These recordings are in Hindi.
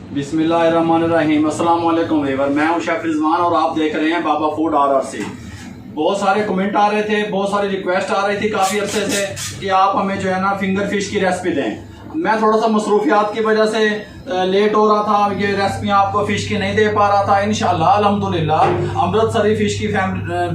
बिस्मिल्लाहिर्रहमानिर्रहीम। अस्सलाम वालेकुम व्यूअर, मैं हूं शेफ रिजवान और आप देख रहे हैं बाबा फूड RRC। बहुत सारे कमेंट आ रहे थे, बहुत सारी रिक्वेस्ट आ रही थी काफ़ी अरसे से कि आप हमें जो है ना फिंगर फिश की रेसिपी दें। मैं थोड़ा सा मसरूफियात की वजह से लेट हो रहा था, ये रेसिपी आपको फ़िश की नहीं दे पा रहा था। इंशाल्लाह अल्हम्दुलिल्लाह अमृतसरी फ़िश की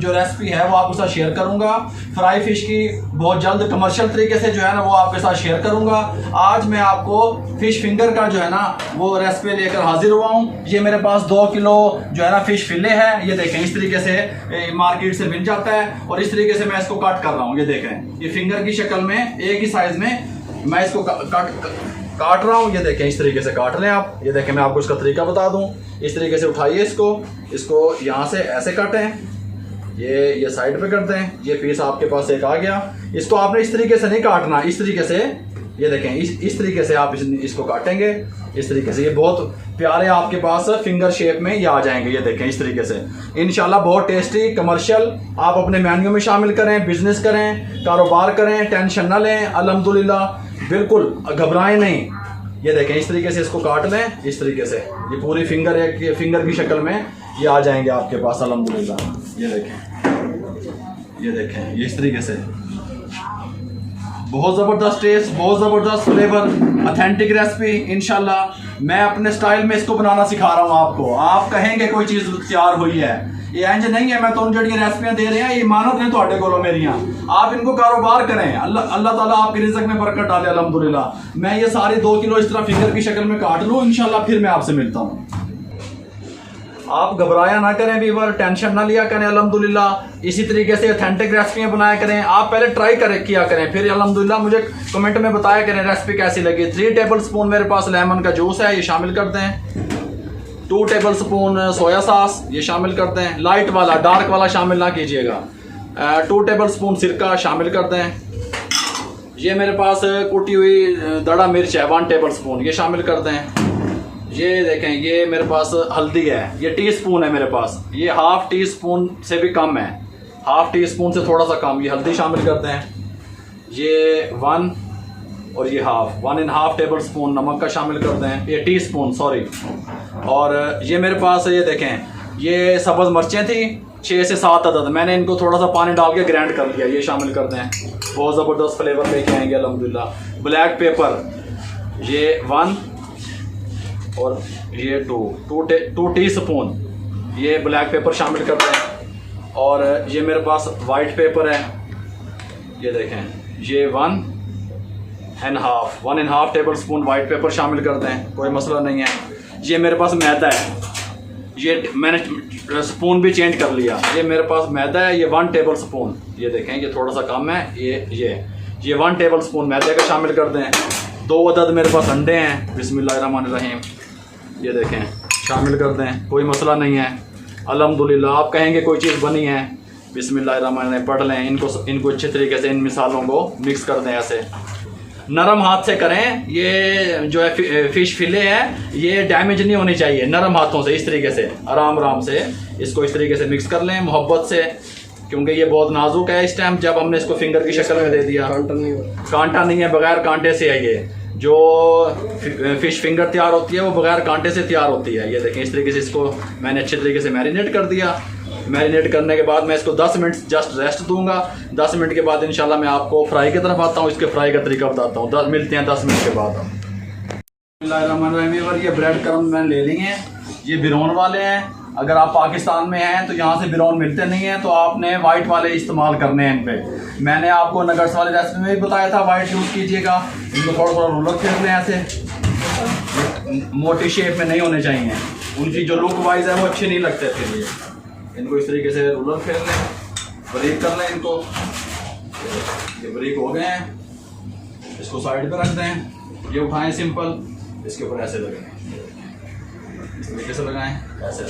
जो रेसिपी है वो आपके साथ शेयर करूंगा। फ्राई फ़िश की बहुत जल्द कमर्शियल तरीके से जो है ना वो आपके साथ शेयर करूंगा। आज मैं आपको फ़िश फिंगर का जो है ना वो रेसिपी लेकर हाजिर हुआ हूँ। ये मेरे पास 2 किलो जो है ना फ़िश फिले है। ये देखें, इस तरीके से मार्केट से मिल जाता है और इस तरीके से मैं इसको कट कर रहा हूँ। ये देखें, ये फिंगर की शक्ल में एक ही साइज में मैं इसको काट रहा हूँ। ये देखें, इस तरीके से काट लें आप। ये देखें, मैं आपको इसका तरीका बता दूँ। इस तरीके से उठाइए इसको यहाँ से ऐसे काटें, ये साइड पे करते हैं। ये पीस आपके पास एक आ गया। इसको आपने इस तरीके से नहीं काटना, इस तरीके से, ये देखें, इस तरीके से आप इसको काटेंगे। इस तरीके से ये बहुत प्यारे आपके पास फिंगर शेप में ये आ जाएंगे। ये देखें, इस तरीके से इंशाल्लाह बहुत टेस्टी कमर्शियल आप अपने मेन्यू में शामिल करें, बिजनेस करें, कारोबार करें, टेंशन ना लें। अल्हम्दुलिल्लाह बिल्कुल घबराएं नहीं। ये देखें, इस तरीके से इसको काट लें। इस तरीके से ये पूरी फिंगर की शक्ल में ये आ जाएंगे आपके पास अल्हम्दुलिल्लाह। ये देखें, ये इस तरीके से बहुत ज़बरदस्त टेस्ट, बहुत ज़बरदस्त फ्लेवर, ऑथेंटिक रेसिपी। इंशाल्लाह मैं अपने स्टाइल में इसको बनाना सिखा रहा हूँ आपको। आप कहेंगे कोई चीज़ तैयार हुई है, ये इंज नहीं है। मैं तो जड़ियाँ रेसिपियाँ दे रहे हैं, ये मानत ने थोड़े को मेरियाँ। आप इनको कारोबार करें, अल्लाह ताला आपके रिज़्क़ में बरकत डाले अल्हम्दुलिल्लाह। मैं ये सारे 2 किलो इस तरह फिंगर की शक्ल में काट लूँ, इंशाल्लाह फिर मैं आपसे मिलता हूँ। आप घबराया ना करें व्यूअर, टेंशन ना लिया करें। अल्हम्दुलिल्लाह इसी तरीके से ऑथेंटिक रेसिपियाँ बनाया करें। आप पहले ट्राई किया करें, फिर अल्हम्दुलिल्लाह मुझे कमेंट में बताया करें रेसिपी कैसी लगी। 3 टेबल स्पून मेरे पास लेमन का जूस है, ये शामिल करते हैं। 2 टेबल स्पून सोया सॉस ये शामिल करते हैं। लाइट वाला, डार्क वाला शामिल ना कीजिएगा। 2 टेबल स्पून सिरका शामिल करते हैं। ये मेरे पास कुटी हुई दड़ा मिर्च है 1 टेबल स्पून, ये शामिल करते हैं। ये देखें, ये मेरे पास हल्दी है, ये टीस्पून है मेरे पास। ये ½ टीस्पून से भी कम है, ½ टीस्पून से थोड़ा सा कम, ये हल्दी शामिल करते हैं। ये 1 और ये 1.5 टेबल स्पून नमक का शामिल करते हैं। ये टीस्पून सॉरी। और ये मेरे पास ये देखें, ये सब्ज़ मिर्चें थी 6 से 7 अदद, मैंने इनको थोड़ा सा पानी डाल के ग्राइंड कर लिया, ये शामिल करते हैं। बहुत ज़बरदस्त फ्लेवर लेके आएंगे अल्हम्दुलिल्लाह। ब्लैक पेपर ये 1 और ये 2 टीस्पून ये ब्लैक पेपर शामिल करते हैं। और ये मेरे पास वाइट पेपर है, ये देखें, ये 1.5 टेबल स्पून वाइट पेपर शामिल करते हैं, कोई मसला नहीं है। ये मेरे पास मैदा है, ये मैंने स्पून भी चेंज कर लिया। ये मेरे पास मैदा है, ये 1 टेबल स्पून, ये देखें, ये थोड़ा सा कम है। ये 1 टेबल स्पून मैदे का शामिल करते हैं। 2 अदद मेरे पास अंडे हैं, बिस्मिल्लाहिर्रहमानिर्रहीम, ये देखें, शामिल करते हैं, कोई मसला नहीं है अल्हम्दुलिल्लाह। आप कहेंगे कोई चीज़ बनी है, बिस्मिल्लाहिर्रहमानिर्रहीम पढ़ लें। इनको अच्छे तरीके से इन मिसालों को मिक्स कर दें, ऐसे नरम हाथ से करें। ये जो है फ़िश फिले है, ये डैमेज नहीं होनी चाहिए। नरम हाथों से इस तरीके से आराम से इसको इस तरीके से मिक्स कर लें मोहब्बत से, क्योंकि ये बहुत नाजुक है इस टाइम जब हमने इसको फिंगर की शक्ल में दे दिया। कांटा नहीं है, बगैर कांटे से है। ये जो फ़िश फिंगर तैयार होती है वो बगैर कांटे से तैयार होती है। ये देखें, इस तरीके से इसको मैंने अच्छे तरीके से मैरिनेट कर दिया। मैरिनेट करने के बाद मैं इसको 10 मिनट जस्ट रेस्ट दूंगा। 10 मिनट के बाद इंशाल्लाह मैं आपको फ्राई की तरफ आता हूँ, इसके फ्राई का तरीका बताता हूँ। मिलते हैं 10 मिनट के बाद। ये ब्रेड क्रम्ब मैंने ले लिए हैं, ये बिरौन वाले हैं। अगर आप पाकिस्तान में हैं तो यहाँ से बिरौन मिलते नहीं हैं, तो आपने वाइट वाले इस्तेमाल करने हैं इन पे। मैंने आपको नगट्स वाले रेसिपी में भी बताया था, वाइट यूज़ कीजिएगा। इनको थोड़ा थोड़ा रोलर फेर लें, ऐसे मोटी शेप में नहीं होने चाहिए, उनकी जो लुक वाइज है वो अच्छे नहीं लगते। फिर इनको इस तरीके से रोलर फेर लें, ब्रेक कर लें इनको। ये ब्रेक हो गए हैं, इसको साइड पे रख दें। ये उठाएं सिंपल, इसके ऊपर ऐसे लगाएं, इस तरीके से लगाएं, ऐसे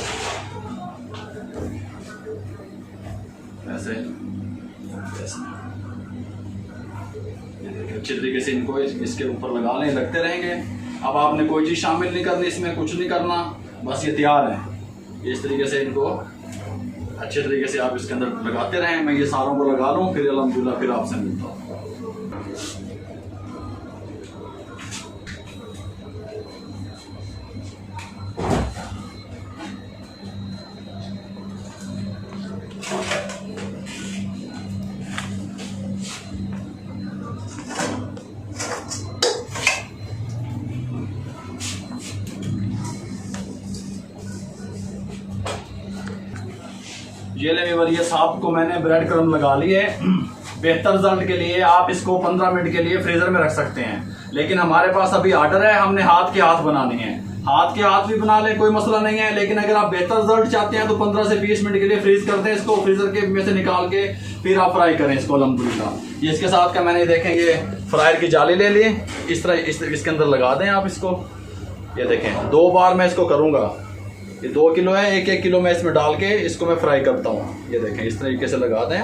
अच्छे तरीके से इनको इसके ऊपर लगा लें, लगते रहेंगे। अब आपने कोई चीज़ शामिल नहीं करनी इसमें, कुछ नहीं करना, बस ये तैयार है। इस तरीके से इनको अच्छे तरीके से आप इसके अंदर लगाते रहें। मैं ये सारों को लगा लूँ, फिर अल्हम्दुलिल्लाह फिर आपसे मिलता हूँ। ये ले व्यूअर, ये सांप को मैंने ब्रेड क्रम्ब लगा लिए। बेहतर रिजल्ट के लिए आप इसको 15 मिनट के लिए फ्रीजर में रख सकते हैं, लेकिन हमारे पास अभी ऑर्डर है, हमने हाथ के हाथ बनानी है। हाथ के हाथ भी बना ले, कोई मसला नहीं है, लेकिन अगर आप बेहतर रिजल्ट चाहते हैं तो 15 से 20 मिनट के लिए फ्रीज कर दें इसको, फ्रीजर के में से निकाल के फिर आप फ्राई करें इसको अल्हम्दुलिल्लाह। ये इसके साथ का मैंने देखें ये फ्रायर की जाली ले ली, इस तरह इसके अंदर लगा दें आप इसको। ये देखें 2 बार मैं इसको करूँगा, ये 2 किलो है, 1-1 किलो मैं इसमें डाल के इसको मैं फ्राई करता हूँ। ये देखें इस तरीके से लगा दें,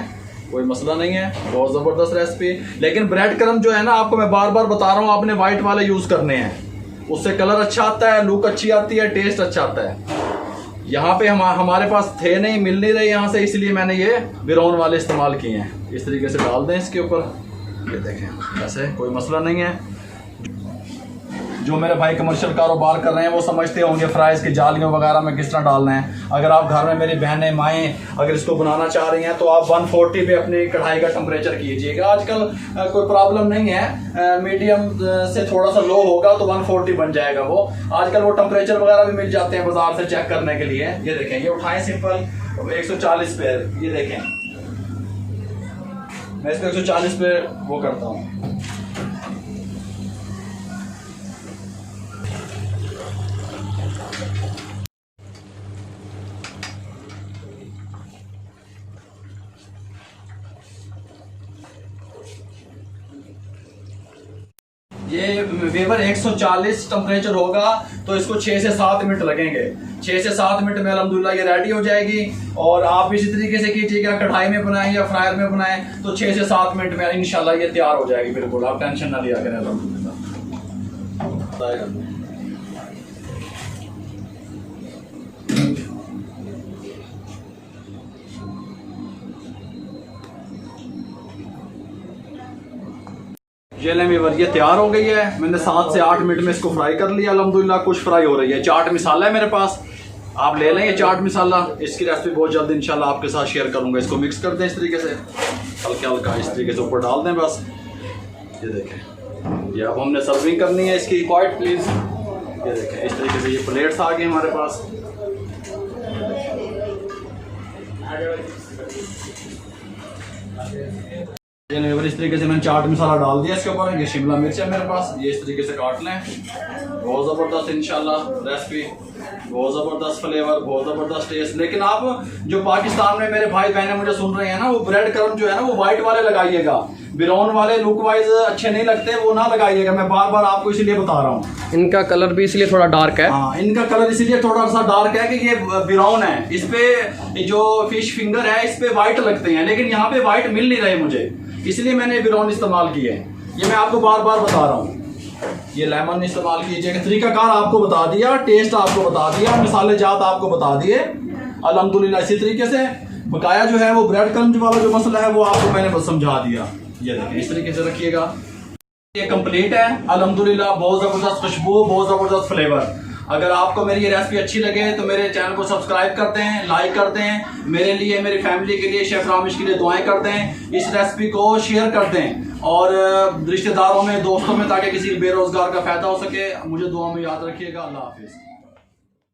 कोई मसला नहीं है, बहुत ज़बरदस्त रेसिपी। लेकिन ब्रेड क्रम्ब जो है ना, आपको मैं बार बार बता रहा हूँ, आपने वाइट वाले यूज़ करने हैं, उससे कलर अच्छा आता है, लुक अच्छी आती है, टेस्ट अच्छा आता है। यहाँ पे हमारे पास थे नहीं, मिल नहीं रहे यहाँ से, इसलिए मैंने ये ब्राउन वाले इस्तेमाल किए हैं। इस तरीके से डाल दें इसके ऊपर, ये देखें ऐसे, कोई मसला नहीं है। जो मेरे भाई कमर्शियल कारोबार कर रहे हैं वो समझते होंगे फ्राइज़ की जालियों वगैरह में किस तरह डालना है। अगर आप घर में, मेरी बहनें माएँ अगर इसको बनाना चाह रही हैं तो आप 140 पे अपनी कढ़ाई का टेम्परेचर कीजिएगा। आजकल कोई प्रॉब्लम नहीं है, मीडियम से थोड़ा सा लो होगा तो 140 बन जाएगा वो। आजकल वो टेम्परेचर वगैरह भी मिल जाते हैं बाजार से चेक करने के लिए। ये देखें, ये उठाएँ सिंपल 140 पे, ये देखें मैं इसको 140 पे वो करता हूँ। ये वेवर 140 टेम्परेचर होगा तो इसको 6 से 7 मिनट लगेंगे। 6 से 7 मिनट में अल्हम्दुलिल्लाह ये रेडी हो जाएगी। और आप इसी तरीके से कीजिएगा, कढ़ाई में बनाएं या फ्रायर में बनाएं तो 6 से 7 मिनट में इंशाल्लाह ये तैयार हो जाएगी। बिल्कुल आप टेंशन ना लिया करें अल्हम्दुलिल्लाह। ये ले व्यूअर, ये तैयार हो गई है। मैंने 7 से 8 मिनट में इसको फ्राई कर लिया अल्हम्दुलिल्लाह। कुछ फ्राई हो रही है। चाट मसाला है मेरे पास, आप ले लें ये चाट मसाला। इसकी रेसिपी बहुत जल्द इंशाल्लाह आपके साथ शेयर करूंगा। इसको मिक्स कर दें इस तरीके से, हल्का हल्का इस तरीके से ऊपर डाल दें बस। ये देखें, ये अब हमने सर्विंग करनी है इसकी। Quite please. ये देखें इस तरीके से ये प्लेट्स आ गए हमारे पास। इस तरीके से मैंने चाट मसाला डाल दिया इसके ऊपर। ये शिमला मिर्च है मेरे पास, ये इस तरीके से काट लें। बहुत ज़बरदस्त इंशाल्लाह रेसिपी, बहुत ज़बरदस्त फ्लेवर, बहुत ज़बरदस्त टेस्ट। लेकिन आप जो पाकिस्तान में मेरे भाई बहनें मुझे सुन रहे हैं ना, वो ब्रेड क्रम्ब जो है ना वो वाइट वाले लगाइएगा। ब्राउन वाले लुक वाइज अच्छे नहीं लगते, वो ना लगाइएगा। मैं बार बार आपको इसलिए बता रहा हूँ। इनका कलर भी इसलिए थोड़ा डार्क है। हाँ, इनका कलर इसलिए थोड़ा सा डार्क है कि ये ब्राउन है। इस पे जो फिश फिंगर है इस पे वाइट लगते हैं, लेकिन यहाँ पे वाइट मिल नहीं रहे मुझे, इसलिए मैंने ब्राउन इस्तेमाल किए। ये मैं आपको बार बार बता रहा हूँ। ये लेमन इस्तेमाल कीजिएगा। तरीकाकार आपको बता दिया, टेस्ट आपको बता दिया, मसाले जात आपको बता दिए अल्हम्दुलिल्लाह। इसी तरीके से बकाया जो है वो ब्रेड क्रम्ब वाला जो मसला है वो आपको मैंने बस समझा दिया। ये देखिए इस तरीके से रखिएगा। ये कंप्लीट है अल्हम्दुलिल्लाह। बहुत ज़बरदस्त खुशबू, बहुत ज़बरदस्त फ्लेवर। अगर आपको मेरी ये रेसिपी अच्छी लगे तो मेरे चैनल को सब्सक्राइब कर दें, लाइक कर दें। मेरे लिए, मेरी फैमिली के लिए, शेफ रामिश के लिए दुआएं कर दें। इस रेसिपी को शेयर कर दें और रिश्तेदारों में, दोस्तों में, ताकि किसी बेरोजगार का फायदा हो सके। मुझे दुआ में याद रखिएगा। अल्लाह हाफिज़।